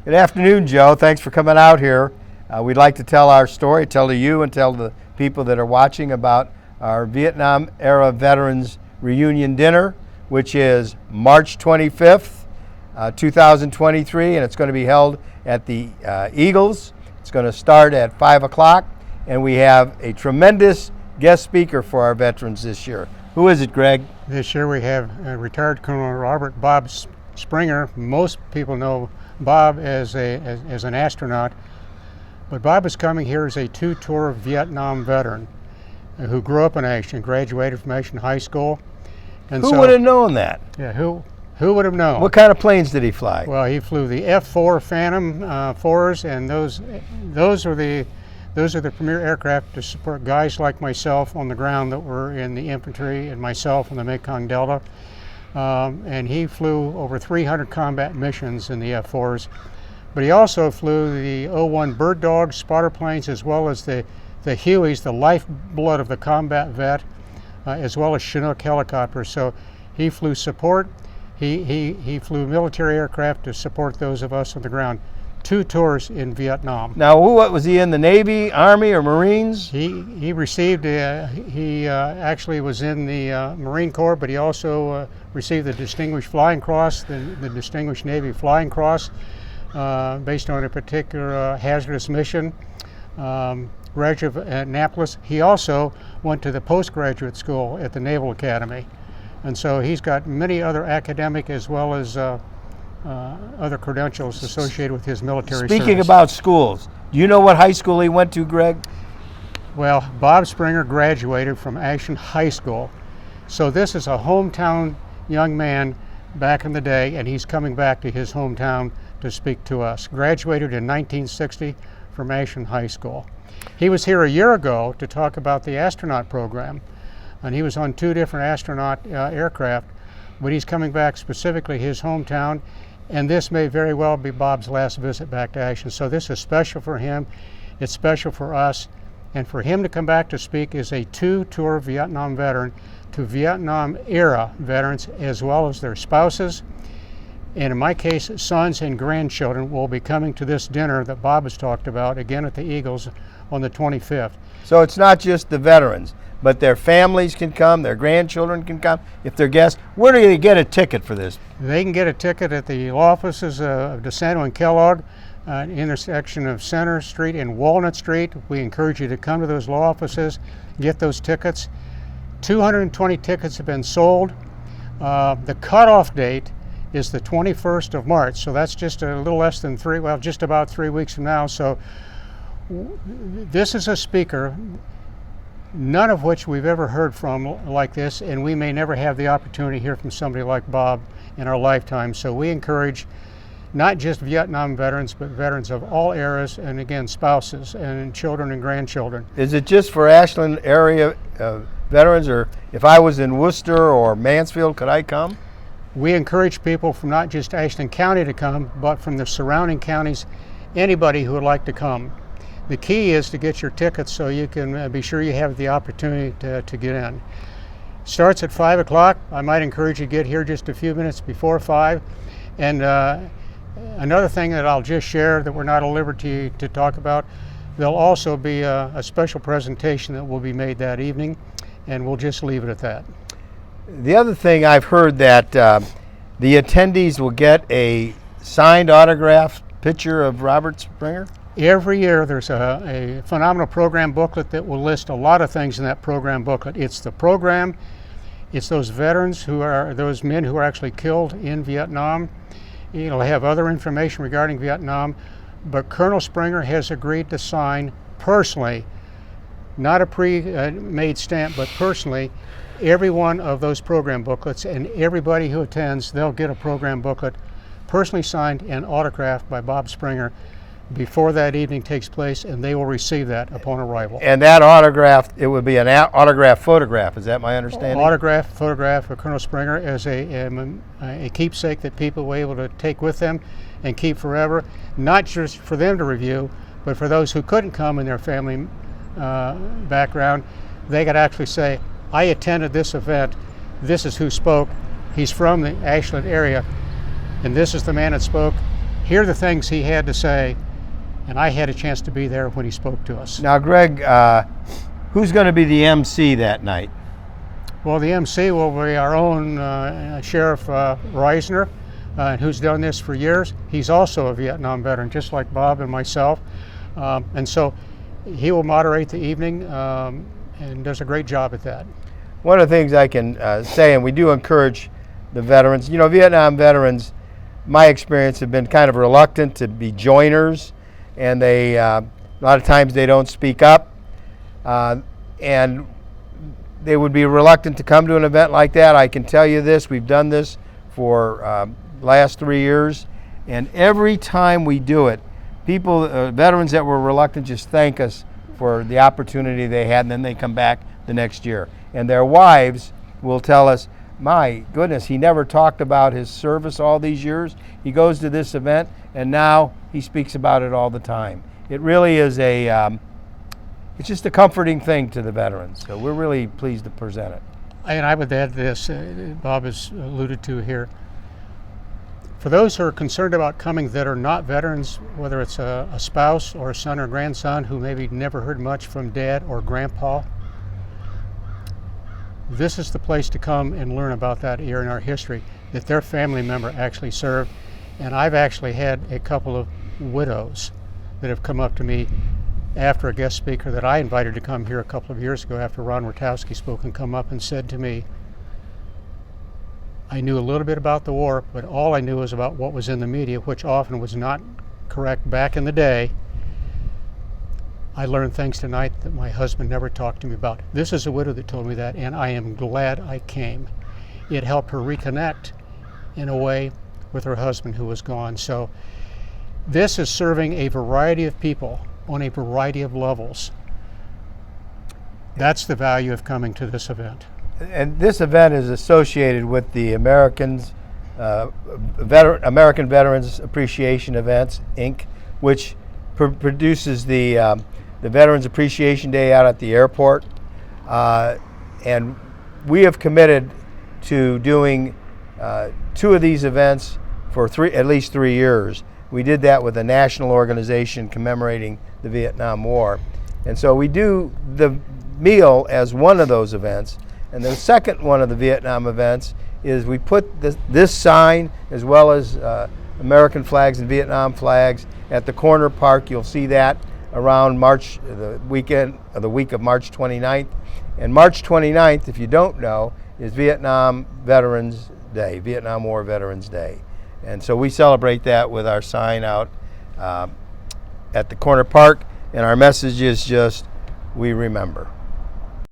Good afternoon, Joe. Thanks for coming out here. We'd like to tell our story, tell to you and tell the people that are watching about our Vietnam era Veterans Reunion Dinner, which is March 25th, 2023, and it's going to be held at the Eagles. It's going to start at 5 o'clock, and we have a tremendous guest speaker for our veterans this year. Who is it, Greg? This year we have retired Colonel Robert Bob Springer. Most people know Bob as an astronaut, but Bob is coming here as a two-tour Vietnam veteran who grew up in Ashland, graduated from Ashland High School. And who would have known that? Yeah, who would have known? What kind of planes did he fly? Well, he flew the F-4 Phantom 4s, and those are the premier aircraft to support guys like myself on the ground that were in the infantry, and myself in the Mekong Delta. And he flew over 300 combat missions in the F-4s. But he also flew the O-1 Bird Dogs, spotter planes, as well as the Hueys, the lifeblood of the combat vet, as well as Chinook helicopters. So he flew support. He flew military aircraft to support those of us on the ground. 2 tours in Vietnam. Now, what was he in, the Navy, Army, or Marines? He received, he actually was in the Marine Corps, but he also received the Distinguished Flying Cross, the Distinguished Navy Flying Cross, based on a particular hazardous mission. Graduate at Annapolis. He also went to the postgraduate school at the Naval Academy. And so he's got many other academic as well as other credentials associated with his military service. Speaking about schools, do you know what high school he went to, Greg? Well, Bob Springer graduated from Ashland High School. So this is a hometown young man back in the day, and he's coming back to his hometown to speak to us. Graduated in 1960 from Ashland High School. He was here a year ago to talk about the astronaut program, and he was on 2 different astronaut aircraft, but he's coming back specifically his hometown, and this may very well be Bob's last visit back to Ashland. So this is special for him, it's special for us, and for him to come back to speak as a 2-tour Vietnam veteran to Vietnam era veterans as well as their spouses, and in my case, sons and grandchildren will be coming to this dinner that Bob has talked about, again at the Eagles on the 25th. So it's not just the veterans, but their families can come, their grandchildren can come, if they're guests. Where do they get a ticket for this? They can get a ticket at the law offices of DeSanto and Kellogg, intersection of Center Street and Walnut Street. We encourage you to come to those law offices, get those tickets. 220 tickets have been sold. The cutoff date is the 21st of March, so that's just a little less than just about 3 weeks from now. So this is a speaker, none of which we've ever heard from like this, and we may never have the opportunity to hear from somebody like Bob in our lifetime. So we encourage not just Vietnam veterans, but veterans of all eras, and again, spouses and children and grandchildren. Is it just for Ashland area veterans, or if I was in Worcester or Mansfield, could I come? We encourage people from not just Ashland County to come, but from the surrounding counties, anybody who would like to come. The key is to get your tickets so you can be sure you have the opportunity to get in. Starts at 5 o'clock. I might encourage you to get here just a few minutes before 5. And another thing that I'll just share that we're not at liberty to talk about, there'll also be a special presentation that will be made that evening, and we'll just leave it at that. The other thing I've heard that the attendees will get a signed autographed picture of Robert Springer. Every year there's a phenomenal program booklet that will list a lot of things in that program booklet. It's the program, it's those veterans those men who are actually killed in Vietnam. It'll have other information regarding Vietnam, but Colonel Springer has agreed to sign personally, not a pre-made stamp, but personally, every one of those program booklets, and everybody who attends, they'll get a program booklet personally signed and autographed by Bob Springer before that evening takes place, and they will receive that upon arrival. And that autograph, it would be an autograph photograph, is that my understanding? Autograph photograph of Colonel Springer as a keepsake that people will be able to take with them and keep forever, not just for them to review, but for those who couldn't come in their family background. They could actually say, I attended this event, this is who spoke, he's from the Ashland area, and this is the man that spoke. hear the things he had to say, and I had a chance to be there when he spoke to us. Now, Greg, who's going to be the MC that night? Well, the MC will be our own Sheriff Reisner, who's done this for years. He's also a Vietnam veteran, just like Bob and myself. And so he will moderate the evening and does a great job at that. One of the things I can say, and we do encourage the veterans, you know, Vietnam veterans, my experience, have been kind of reluctant to be joiners, and they, a lot of times they don't speak up, and they would be reluctant to come to an event like that. I can tell you this, we've done this for last 3 years, and every time we do it, people, veterans that were reluctant, just thank us for the opportunity they had, and then they come back the next year. And their wives will tell us, my goodness, he never talked about his service all these years. He goes to this event, and now he speaks about it all the time. It really is it's just a comforting thing to the veterans. So we're really pleased to present it. And I would add this, Bob has alluded to here. For those who are concerned about coming that are not veterans, whether it's a spouse or a son or grandson who maybe never heard much from dad or grandpa, this is the place to come and learn about that era in our history, that their family member actually served. And I've actually had a couple of widows that have come up to me after a guest speaker that I invited to come here a couple of years ago after Ron Rutowski spoke, and come up and said to me, I knew a little bit about the war, but all I knew was about what was in the media, which often was not correct back in the day. I learned things tonight that my husband never talked to me about. This is a widow that told me that, and I am glad I came. It helped her reconnect in a way with her husband who was gone. So this is serving a variety of people on a variety of levels. That's the value of coming to this event. And this event is associated with the American Veterans Appreciation Events, Inc., which produces the Veterans Appreciation Day out at the airport. And we have committed to doing 2 of these events for at least 3 years. We did that with a national organization commemorating the Vietnam War. And so we do the meal as one of those events. And the second one of the Vietnam events is we put this sign, as well as American flags and Vietnam flags, at the corner park. You'll see that around the week of March 29th. And March 29th, if you don't know, is Vietnam Veterans Day, Vietnam War Veterans Day. And so we celebrate that with our sign out at the corner park, and our message is just, we remember.